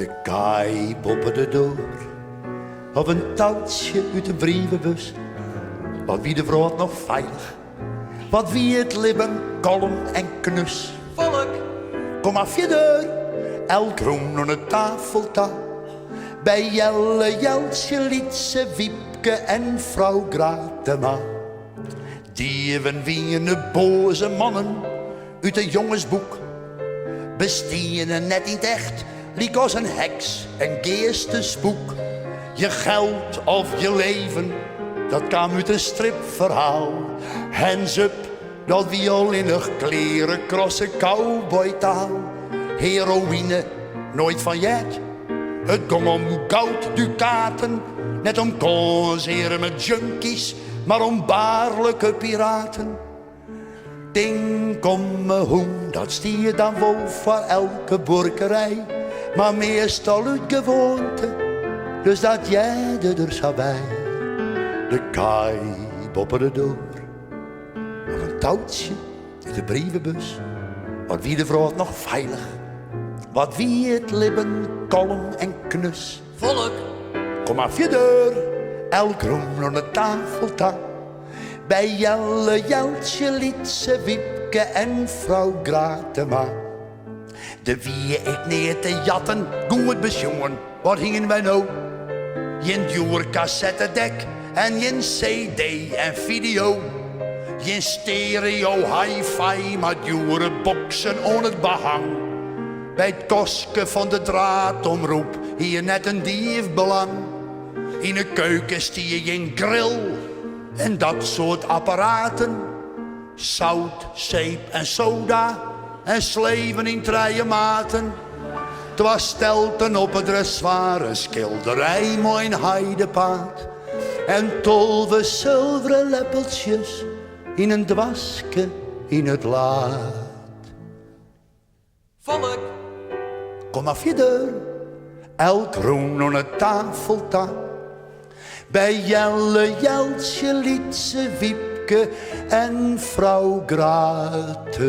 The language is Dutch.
De kaai bopperde door op een touwtje uit de brievenbus. Wat wie de brood nog veilig, wat wie het lippen kalm en knus. Volk, Kom af je deur, elk roem aan de tafel ta. Bij Jelle, Jelsje, Lietse, Wiepke en vrouw Gratema. Dieven wiene boze mannen uit een jongensboek. Bestieren net niet echt, liek als een heks, een geestesboek. Je geld of je leven, dat kwam uit een stripverhaal. Hands up, dat violinnig kleren, krosse cowboytaal. Heroïne, nooit van jet. Het ging om goud ducaten, net om causeren met junkies, maar om baarlijke piraten. Ding, kom me hoen, dat stier dan wel voor elke burgerij, maar meestal uit gewoonte, dus dat jij er zou bij. De kaai bopperde door, op een touwtje in de brievenbus, wat wie de vrouw nog veilig, wat wie het lippen kalm en knus. volk, Kom af je deur, elk roem aan de tafel ta. Bij Jelle, Jeltje, Lietse, Wiepke en vrouw Gratema. De wie ik neer te jatten, goed besjongen, wat hingen wij nou? Jen duur cassettedek en jen cd en video. Jen stereo hi-fi, maar dure boksen on het behang. Bij het koske van de draadomroep, hier net een diefbelang. In de keuken stier je een grill en dat soort apparaten. Zout, zeep en soda en sleven in treien maten. Het was stelten op het dressoir, een schilderij, mooi een heidepaard. En 12 zilveren leppeltjes in een dwaske in het laad. volk, Kom af je deur, elk roem aan de tafel ta. Bij Jelle, Jeltje, Lietse, Wiepke en vrouw Gratema.